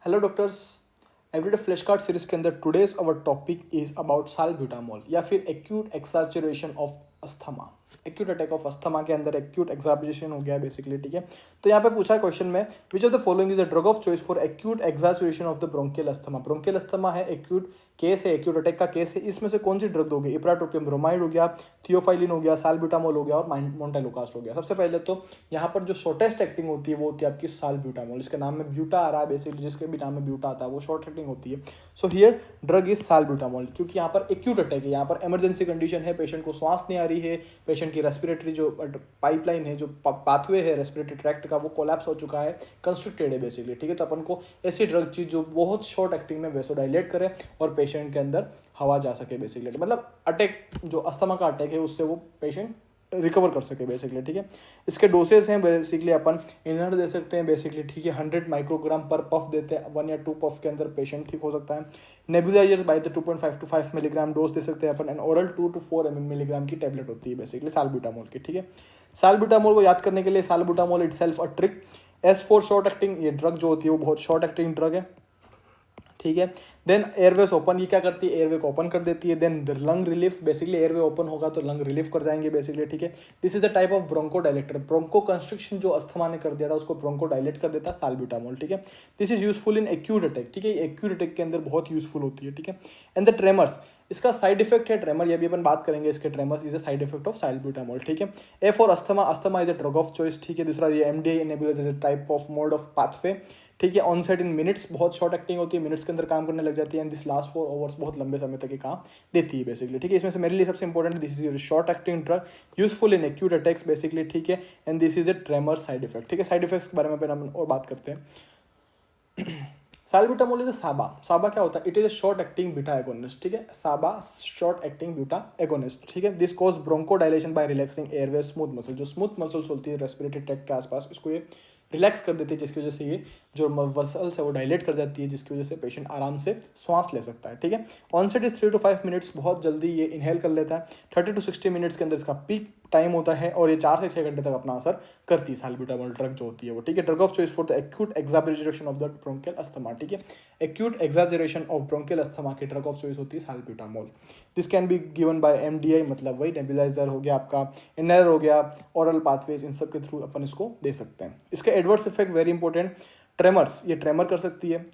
Hello doctors. Everyday flash card series के अंदर today's our topic is about salbutamol या फिर acute exacerbation of asthma. Acute attack of asthma के अंदर acute एक्साचुरेशन हो गया बेसिकली, ठीक है। तो यहाँ पे पूछा है क्वेश्चन में, which of the following is the drug of choice for acute exacerbation of the bronchial asthma. Bronchial asthma है, एक्यूट केस है, एक्यूट अटैक का केस है, इसमें से कौन सी ड्रग दोगे? इप्राट्रोपियम ब्रोमाइड हो गया, थियोफाइलिन हो गया, साल्ब्यूटामोल हो गया और मोन्टेलुकास्ट हो गया। सबसे पहले तो यहाँ पर जो शॉर्टेस्ट एक्टिंग होती है वो होती है आपकी साल्ब्यूटामोल। इसके नाम में ब्यूटा आ रहा है बेसिकली, जिसके भी नाम में ब्यूटा आता है वो शॉर्ट एक्टिंग होती है। So here drug is salbutamol, क्योंकि यहाँ पर एक्यूट अटैक है, यहाँ पर इमरजेंसी कंडीशन है, पेशेंट को सांस नहीं आ रही है, पेशेंट की रेस्पिरेटरी जो पाइपलाइन है, जो पाथवे है रेस्पिरेटरी ट्रैक्ट का, वो कोलैप्स हो चुका है, कंस्ट्रिक्टेड है बेसिकली, ठीक है। तो अपन को ऐसी ड्रग चीज जो बहुत शॉर्ट एक्टिंग में वेसोडाइलेट करे और पेशेंट के अंदर हवा जा सके बेसिकली, मतलब अटैक जो अस्थमा का अटैक है उससे वो पेशेंट रिकवर कर सके बेसिकली, ठीक है। इसके डोसेस हैं बेसिकली, अपन इनहर दे सकते हैं बेसिकली, ठीक है। 100 माइक्रोग्राम पर पफ देते हैं, 1 या 2 पफ के अंदर पेशेंट ठीक हो सकता है। Nebulisers by the 2.5 to 5 milligram dose दे सकते हैं अपन, एंड ओरल 2 to 4 मिलीग्राम की टेबलेट होती है बेसिकली साल्ब्यूटामोल की, ठीक है। साल्ब्यूटामोल को याद करने के लिए, salbutamol itself a trick. S for short acting, ये ड्रग जो होती है वो बहुत शॉर्ट एक्टिंग ड्रग है, ठीक है। देन एयरवेज ओपन, ये क्या करती है? एयरवे को ओपन कर देती है। Then lung relief, basically airway open होगा तो लंग रिलीफ कर जाएंगे बेसिकली, ठीक है। This is the type of bronchodilator. Bronchoconstriction जो अस्थमा ने कर दिया था उसको ब्रोंको डायलेट कर देता है साल्ब्यूटामोल, ठीक है। This is useful in acute attack, ठीक है। एक्यूट अटैक के अंदर बहुत यूजफुल होती है, ठीक है। एंड द ट्रेमर्स, इसका साइड इफेक्ट है ट्रेमर, ये भी अपन बात करेंगे। इसके tremors is a side effect of salbutamol, ठीक है। A for asthma, asthma is a drug of choice, ठीक है। दूसरा ये MDA enables is a type of mode of pathway, ठीक है। ऑनसेट इन मिनट्स, बहुत शॉर्ट एक्टिंग होती है, मिनट्स के अंदर काम करने लग जाती है। एंड दिस लास्ट 4 आवर्स, बहुत लंबे समय तक ये काम देती है बेसिकली, ठीक है। इसमें से मेरे लिए सबसे important, this is short acting drug useful in acute attacks basically, ठीक है। And this is a tremor side effect, ठीक है। साइड इफेक्ट्स के बारे में अपन और बात करते हैं। साल्ब्यूटामोल इज साबा। साबा क्या होता है? It is a short acting beta agonist, ठीक है। SABA short acting beta agonist, ठीक है। This cause bronchodilation by relaxing airway smooth muscle. जो स्मूथ मसल्स होती है रेस्पिरेटरी ट्रैक्ट के आसपास, इसको ये रिलैक्स कर देती है, जिसकी वजह से ये जो मसल्स है वो डायलेट कर जाती है, जिसकी वजह से पेशेंट आराम से श्वास ले सकता है, ठीक है। ऑनसेट इज 3 to 5 मिनट्स, बहुत जल्दी ये इनहेल कर लेता है। 30 to 60 मिनट्स के अंदर इसका पीक टाइम होता है और ये 4 से 6 घंटे तक अपना असर करती है साल्ब्यूटामोल ड्रग जो होती है वो, ठीक है। Drug of choice for the acute exacerbation of the bronchial asthma, ठीक है। Acute exacerbation of bronchial asthma की ड्रग ऑफ चॉइस होती है salbutamol. This can be given by MDI, मतलब वही नेबुलाइजर हो गया आपका, इनहेलर हो गया, ओरल पाथवेज, इन सब के थ्रू अपन इसको दे सकते हैं। इसके adverse effect very important, tremors, ये ट्रेमर कर सकती है।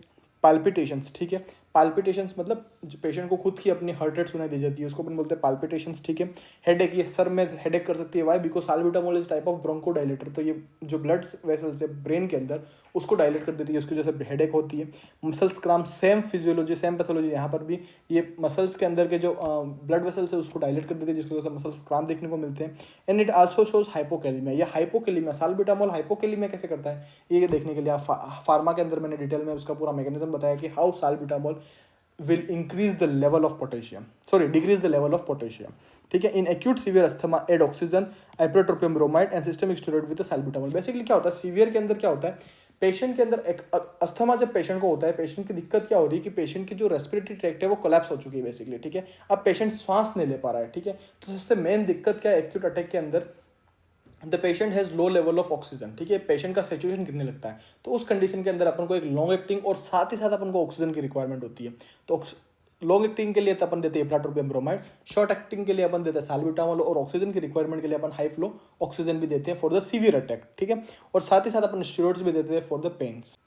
पाल्पिटेशंस, ठीक है। पाल्पिटेशंस मतलब जो पेशेंट को खुद की अपनी हार्ट रेट सुनाई दी जाती है उसको अपन बोलते हैं पाल्पिटेशंस, ठीक है। हेडेक, ये सर में हेडेक कर सकती है। Why? Because salbutamol is type of bronchodilator, तो ये जो ब्लड वेसल्स है ब्रेन के अंदर उसको डायलेट कर देती है, उसकी वजह से हेडेक होती है। Muscles cram, same physiology same pathology यहाँ पर भी, ये मसल्स के अंदर के जो ब्लड वेसल्स है उसको डायलेट कर देती है, जिसकी वजह से मसल्स क्राम देखने को मिलते हैं। And it also shows hypokalaemia. ये हाइपोकैलिमिया, साल्ब्यूटामोल हाइपोकैलिमिया कैसे करता है ये देखने के लिए आप फार्मा के अंदर मैंने डिटेल में उसका पूरा मैकेनिज्म बताया कि how salbutamol will increase the level of potassium, sorry, decrease the level of potassium, ठीक है। In acute severe asthma add oxygen, ipratropium bromide and systemic steroid with salbutamol. Basically क्या होता है सीवियर के अंदर, क्या होता है पेशेंट के अंदर एक अस्थमा जब पेशेंट को होता है, पेशेंट की दिक्कत क्या हो रही है कि पेशेंट की जो रेस्पिरेटरी ट्रैक्ट है वो कोलैप्स हो चुकी है बेसिकली, ठीक है। अब पेशेंट सांस नहीं ले पा रहा है, ठीक है। तो सबसे मेन दिक्कत क्या है एक्यूट अटैक के अंदर? The patient has low level of oxygen, ठीक है। पेशेंट का सेचुरेशन गिरने लगता है, तो उस कंडीशन के अंदर अपन को एक लॉन्ग एक्टिंग और साथ ही साथ अपन को ऑक्सीजन की रिक्वायरमेंट होती है। तो लॉन्ग एक्टिंग के लिए तो अपन देते हैं इप्राट्रोपियम ब्रोमाइड, शॉर्ट एक्टिंग के लिए अपन देते हैं साल्ब्यूटामोल, और ऑक्सीजन की रिक्वायरमेंट के लिए अपन हाई फ्लो ऑक्सीजन भी देते हैं फॉर द सीवियर अटैक, ठीक है। और साथ ही साथ अपन स्टेरॉइड्स भी देते हैं for the pains.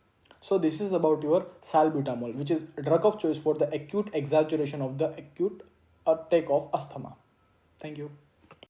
So this is about your salbutamol, which is drug of choice for the acute exaggeration of the acute attack of asthma. Thank you.